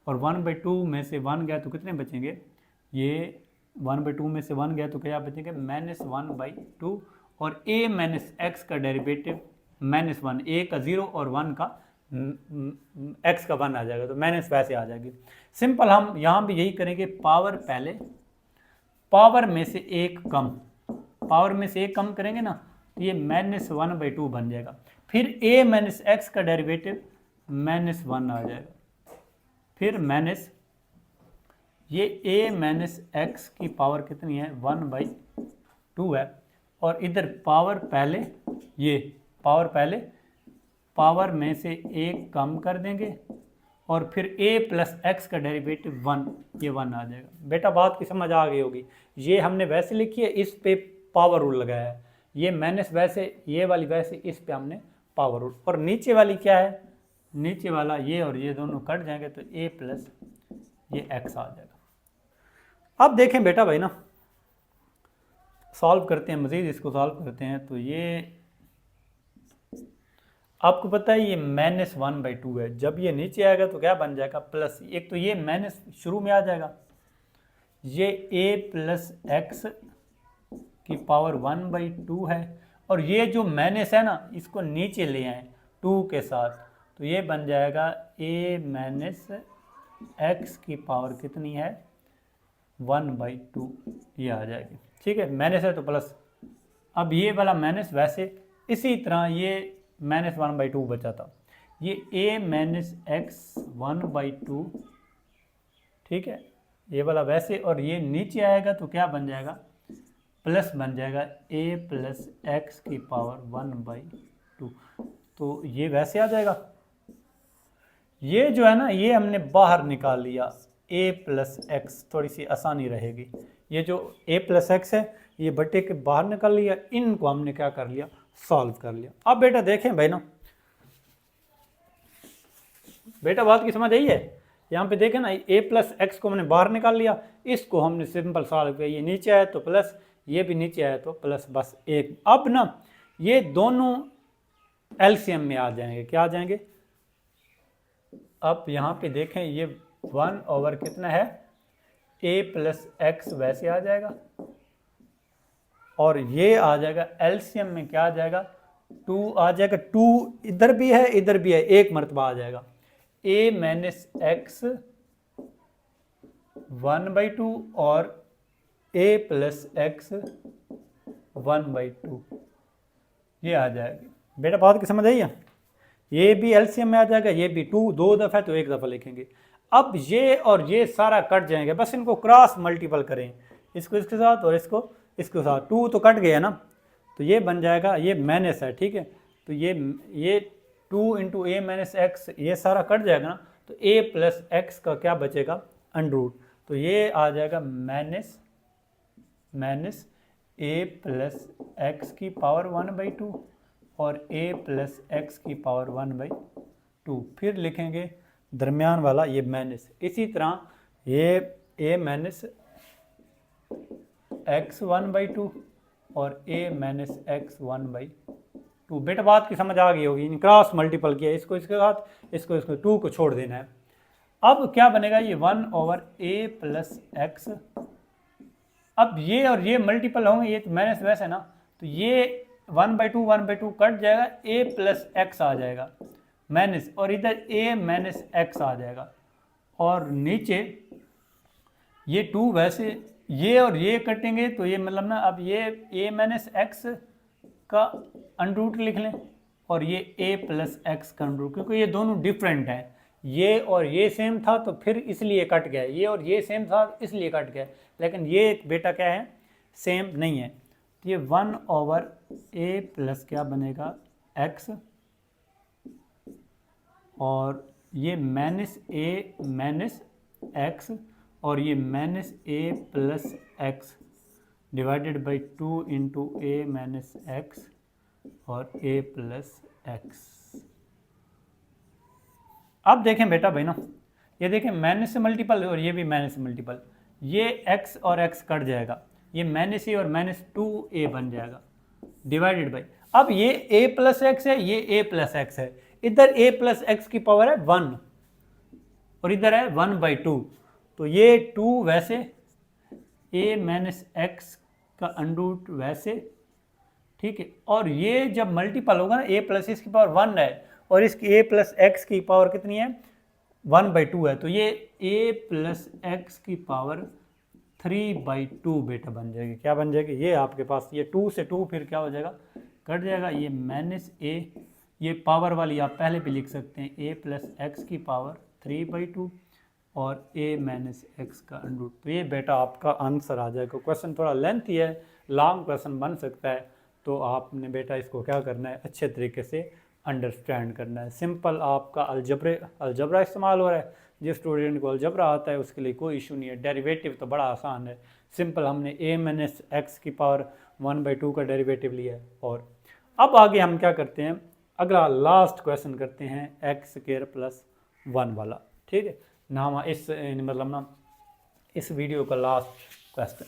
और 1/2 में से 1 गया तो कितने बचेंगे, ये 1/2 में से 1 गया तो क्या बचेंगे, -1/2, और a - x का डेरिवेटिव -1, a का 0 और 1 का x का 1 आ जाएगा, तो माइनस वैसे आ जाएगी। सिंपल हम यहाँ भी यही करेंगे, पावर पहले पावर में से एक कम, पावर में से एक कम करेंगे ना, तो ये -1/2 बन जाएगा, फिर a - x का डेरिवेटिव -1 आ जाएगा, फिर माइनस ये a - x की पावर कितनी है, 1/2 है, और इधर पावर पहले, ये पावर पहले पावर में से एक कम कर देंगे, और फिर a + x का डेरिवेटिव 1, ये 1 आ जाएगा। बेटा बात की समझ आ गई होगी, ये हमने वैसे लिखी है, इस पे पावर रूल लगाया है, ये माइनस वैसे, ये वाली वैसे, इस पे हमने पावर रूल, और नीचे वाली क्या है, नीचे वाला ये और ये दोनों कट जाएंगे, तो a + ये x आ जाएगा। अब देखें बेटा भाई ना, सॉल्व करते हैं, मज़ीद इसको सॉल्व करते हैं, तो ये आपको पता है ये -1/2 है, जब ये नीचे आएगा तो क्या बन जाएगा, प्लस, एक तो ये माइनस शुरू में आ जाएगा, ये a + x की पावर 1/2 है, और ये जो माइनस है ना, इसको नीचे ले आए 2 के साथ, तो ये बन जाएगा a - x की पावर कितनी है, 1/2, ये आ जाएगी, ठीक है, माइनस है तो प्लस। अब ये वाला माइनस वैसे, इसी तरह ये -1/2 बचा था, ये a - x 1/2, ठीक है, ये वाला वैसे, और ये नीचे आएगा तो क्या बन जाएगा, प्लस बन जाएगा a + x की पावर 1/2, तो ये वैसे आ जाएगा। ये जो है ना, ये हमने बाहर निकाल लिया, a + x, थोड़ी सी आसानी रहेगी, ये जो a + x है, ये बटे के बाहर निकाल लिया, इनको हमने क्या कर लिया, सॉल्व कर लिया। अब बेटा देखें भाई ना, बेटा बात की समझ आई है, यहाँ पे देखें ना, a + x को हमने बाहर निकाल लिया, इसको हमने सिंपल सॉल्व किया, ये नीचे आया तो प्लस, ये भी नीचे आया तो प्लस, बस एक। अब ना ये दोनों एलसीएम में आ जाएंगे, क्या आ जाएंगे, अब यहाँ पे देखें, ये 1 कितना है, a + x वैसे आ जाएगा, और ये आ जाएगा एलसीएम में, क्या आ जाएगा, 2 आ जाएगा, 2 इधर भी है इधर भी है, एक मरतबा आ जाएगा, a - x 1/2 और a + x 1/2, ये आ जाएगी। बेटा बात की समझ आई है, ये भी एलसीएम में आ जाएगा, ये भी 2 दो दफ़ा तो एक दफ़ा लिखेंगे। अब ये और ये सारा कट जाएंगे, बस इनको क्रॉस मल्टीपल करें, इसको इसके साथ और इसको इसके साथ, 2 तो कट गया ना, तो ये बन जाएगा, ये माइनस है, ठीक है, तो ये 2 × a - x, ये सारा कट जाएगा ना, तो a + x का क्या बचेगा, √, तो ये आ जाएगा माइनस a + x की पावर 1/2 और a + x की पावर 1/2, फिर लिखेंगे दरमियान वाला ये माइनस, इसी तरह ये a - x 1/2 और a - x 1/2। बेटा बात की समझ आ गई होगी, क्रॉस मल्टीपल किया, इसको इसके साथ, इसको 2 को छोड़ देना है। अब क्या बनेगा, ये 1/a + x, अब ये और ये मल्टीपल होंगे, ये तो माइनस वैसे ना, तो ये 1/2 कट जाएगा, a + x आ जाएगा माइनस, और इधर a - x आ जाएगा, और नीचे ये 2 वैसे, ये और ये कटेंगे, तो ये मतलब ना, अब ये a - x का √, लिख लें, और ये a + x का √, क्योंकि ये दोनों डिफरेंट हैं, ये और ये सेम था तो फिर इसलिए कट गया, ये और ये सेम था इसलिए कट गया, लेकिन ये बेटा क्या है, सेम नहीं है, तो ये 1/a + क्या बनेगा, x, और ये -a - x, और ये -a + x divided by 2 × a - x और a प्लस एक्स। अब देखें बेटा भाई ना, ये देखें माइनस से मल्टीपल और ये भी माइनस से मल्टीपल, ये x और x कट जाएगा, ये माइनस ए और माइनस 2a बन जाएगा डिवाइडेड बाई, अब ये a प्लस एक्स है, ये a प्लस एक्स है, इधर a प्लस एक्स की पावर है 1 और इधर है 1/2, तो ये 2 वैसे, a माइनस एक्स का अंडरूट वैसे, ठीक है। और ये जब मल्टीपल होगा ना, a प्लस इसकी पावर 1 है और इसकी a प्लस एक्स की पावर कितनी है 1/2 है, तो ये a प्लस एक्स की पावर 3/2 बेटा बन जाएगी। क्या बन जाएगी, ये आपके पास ये 2 से 2 फिर क्या हो जाएगा, कट जाएगा, ये माइनस a, ये पावर वाली आप पहले भी लिख सकते हैं, a प्लस एक्स की पावर 3/2 और a माइनस एक्स का अंडरूट। तो ये बेटा आपका आंसर आ जाएगा। क्वेश्चन थोड़ा लेंथी है, लॉन्ग क्वेश्चन बन सकता है, तो आपने बेटा इसको क्या करना है, अच्छे तरीके से अंडरस्टैंड करना है। सिंपल आपका अलजबरा इस्तेमाल हो रहा है, जिस स्टूडेंट को अलजबरा आता है उसके लिए कोई इशू नहीं है। डेरिवेटिव तो बड़ा आसान है, सिंपल हमने a माइनस एक्स की पावर 1/2 का डेरिवेटिव लिया है। और अब आगे हम क्या करते हैं, अगला लास्ट क्वेश्चन करते हैं एक्स स्क्वायर प्लस 1 वाला, ठीक है ना, हम इस मतलब ना इस वीडियो का लास्ट क्वेश्चन।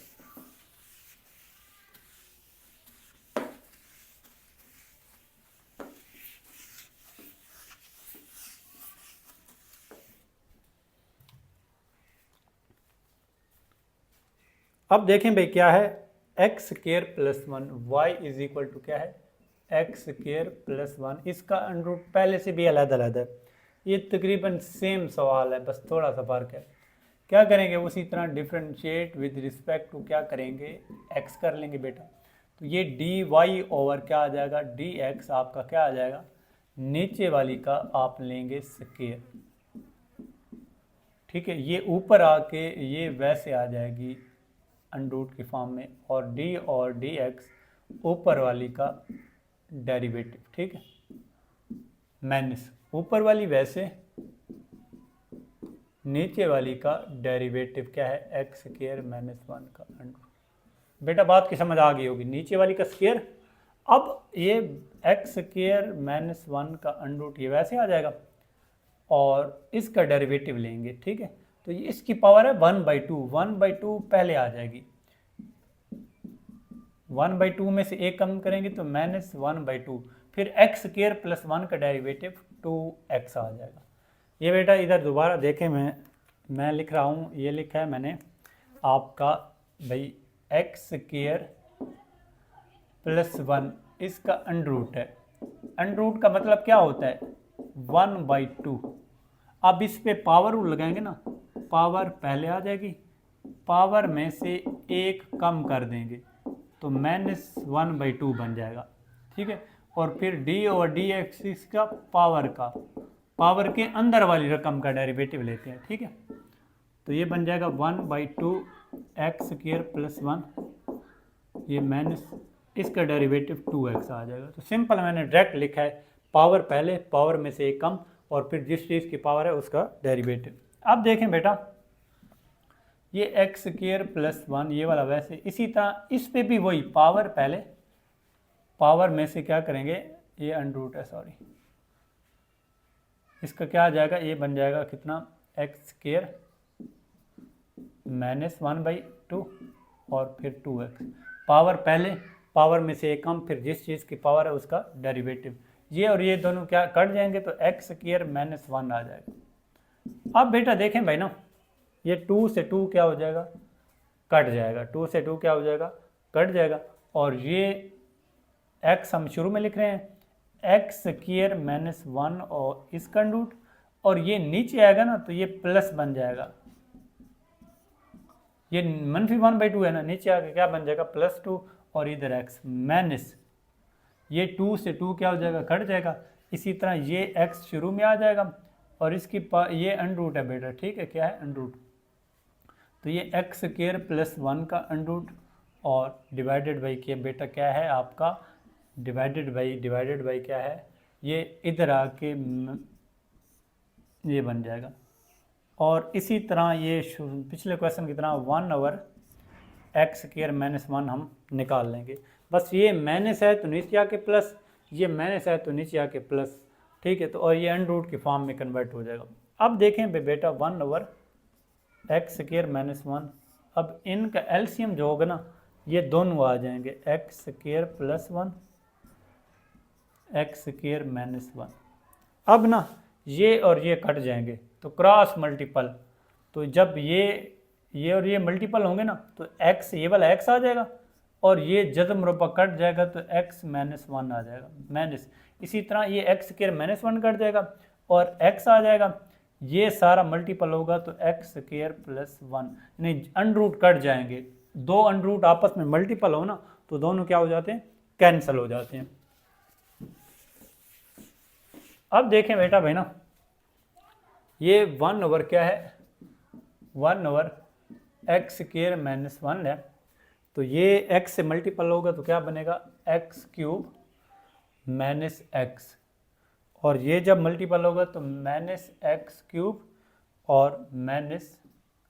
अब देखें भाई क्या है, x square plus 1 y is equal to क्या है, एक्स स्क्वायर प्लस 1, इसका अंडरूट पहले से भी अलग-अलग है, ये तकरीबन सेम सवाल है, बस थोड़ा सा फर्क है। क्या करेंगे, उसी तरह डिफ्रेंशिएट विद रिस्पेक्ट टू क्या करेंगे, एक्स कर लेंगे बेटा, तो ये डी वाई ओवर क्या आ जाएगा, डी एक्स आपका क्या आ जाएगा, नीचे वाली का आप लेंगे स्क्वायर, ठीक है, ये ऊपर आके ये वैसे आ जाएगी अंडरूट की फॉर्म में, और डी एक्स ऊपर वाली का डेरिवेटिव, ठीक है, माइनस ऊपर वाली वैसे, नीचे वाली का डेरिवेटिव क्या है, एक्स स्क्वायर माइनस 1 का अंडरूट। बेटा बात की समझ आ गई होगी, नीचे वाली का स्क्वायर, अब ये एक्स स्क्वायर माइनस 1 का अंडरूट ये वैसे आ जाएगा और इसका डेरिवेटिव लेंगे, ठीक है, तो ये इसकी पावर है 1/2, 1/2 पहले आ जाएगी, 1/2 में से एक कम करेंगे तो माइनस 1/2, फिर एक्स स्क्वायर प्लस 1 का डेरिवेटिव 2x आ जाएगा। ये बेटा इधर दोबारा देखें, मैं लिख रहा हूँ, ये लिखा है मैंने आपका भाई एक्स स्क्वायर प्लस 1 इसका अंडरूट है, अंडरूट का मतलब क्या होता है 1/2, अब इस पे पावर लगाएंगे ना, पावर पहले आ जाएगी, पावर में से एक कम कर देंगे तो माइनस 1/2 बन जाएगा, ठीक है, और फिर डी और डी एक्स इसका पावर के अंदर वाली रकम का डेरिवेटिव लेते हैं, ठीक है, तो ये बन जाएगा 1/2 एक्स स्क्वायर प्लस 1, ये माइनस इसका डेरिवेटिव 2x आ जाएगा। तो सिंपल मैंने डायरेक्ट लिखा है, पावर पहले, पावर में से एक कम, और फिर जिस चीज़ की पावर है उसका डेरिवेटिव। अब देखें बेटा, ये एक्स स्क्वायर प्लस 1 ये वाला वैसे, इसी तरह इस पे भी वही पावर पहले, पावर में से क्या करेंगे, ये अंडरूट है सॉरी, इसका क्या आ जाएगा, ये बन जाएगा कितना, एक्स स्क्वायर माइनस 1/2 और फिर 2x, पावर पहले, पावर में से एक कम, फिर जिस चीज़ की पावर है उसका डेरिवेटिव, ये और ये दोनों क्या कट जाएंगे तो एक्स स्क्वायर माइनस 1 आ जाएगा। अब बेटा देखें भाई ना, ये 2 से 2 क्या हो जाएगा, कट जाएगा, 2 से 2 क्या हो जाएगा, कट जाएगा, और ये x हम शुरू में लिख रहे हैं एक्स स्क्वायर माइनस 1 और इसका अंडरूट, और ये नीचे आएगा ना तो ये प्लस बन जाएगा, ये -1/2 है ना, नीचे आके क्या बन जाएगा +2, और इधर x माइनस, ये 2 से 2 क्या हो जाएगा, कट जाएगा, इसी तरह ये x शुरू में आ जाएगा और इसकी ये अंडरूट है बेटा, ठीक है, क्या है अंडरूट, तो ये एक्स स्क्वायर प्लस 1 का अंडरूट और डिवाइडेड बाई क्या बेटा क्या है आपका, डिवाइडेड बाई क्या है, ये इधर आके ये बन जाएगा, और इसी तरह ये पिछले क्वेश्चन की तरह 1/x स्क्वायर माइनस 1 हम निकाल लेंगे। बस ये माइनस है तो नीचे आके प्लस, ये माइनस है तो नीचे आके प्लस, ठीक है। तो और ये अंडर रूट की फॉर्म में कन्वर्ट हो जाएगा। अब देखें बेटा 1/x² - 1, अब इनका एलसीएम जो होगा ना ये दोनों आ जाएंगे x² + 1 x² - 1। अब ना ये और ये कट जाएंगे तो क्रॉस मल्टीपल, तो जब ये और ये मल्टीपल होंगे ना तो x, ये वाला x आ जाएगा और ये जद मुरब्बा कट जाएगा तो x - 1 आ जाएगा माइनस। इसी तरह ये x² - 1 कट जाएगा और x आ जाएगा, ये सारा मल्टीपल होगा तो x² + 1, यानी अंडर रूट कट जाएंगे। दो अंडर रूट आपस में मल्टीपल हो ना तो दोनों क्या हो जाते हैं, कैंसिल हो जाते हैं। अब देखें बेटा भाई ना, ये 1 क्या है, 1/x² - 1 है, तो ये x से मल्टीपल होगा तो क्या बनेगा x³ - x, और ये जब मल्टीपल होगा तो -x³ और माइनस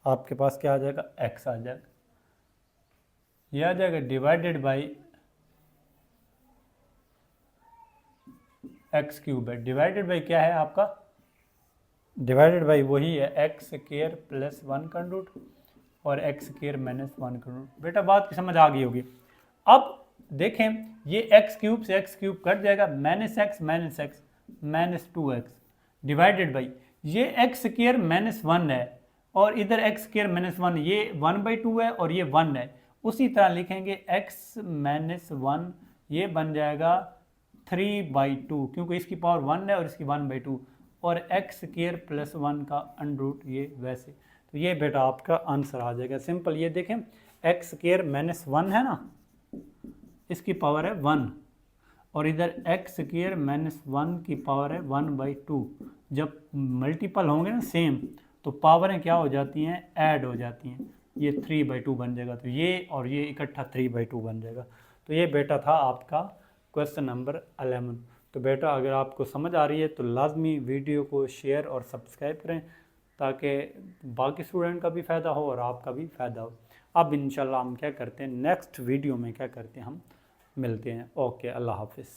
आपके पास क्या आ जाएगा x आ जाएगा, ये आ जाएगा डिवाइडेड बाई x³ है। डिवाइडेड बाई क्या है आपका, डिवाइडेड बाई वही है x² + 1 का रूट और x² - 1 का रूट। बेटा बात की समझ आ गई होगी। अब देखें ये x³ से x³ कट जाएगा, -x -2x डिवाइडेड बाई ये x² - 1 है और इधर x² - 1, ये 1/2 है और ये 1 है। उसी तरह लिखेंगे x - 1, ये बन जाएगा 3/2 क्योंकि इसकी पावर 1 है और इसकी 1/2, और x² + 1 का अंडर रूट ये वैसे। तो ये बेटा आपका आंसर आ जाएगा सिंपल। ये देखें x² - 1 है ना, इसकी पावर है 1 और इधर x² - 1 की पावर है 1/2। जब मल्टीपल होंगे ना सेम तो पावरें क्या हो जाती हैं, ऐड हो जाती हैं, ये 3/2 बन जाएगा। तो ये और ये इकट्ठा 3/2 बन जाएगा। तो ये बेटा था आपका क्वेश्चन नंबर 11। तो बेटा अगर आपको समझ आ रही है तो लाजमी वीडियो को शेयर और सब्सक्राइब करें ताकि बाकी स्टूडेंट का भी फ़ायदा हो और आपका भी फ़ायदा हो। अब इंशाल्लाह हम क्या करते हैं नेक्स्ट वीडियो में क्या करते हैं, हम मिलते हैं। ओके, अल्लाह हाफिज़।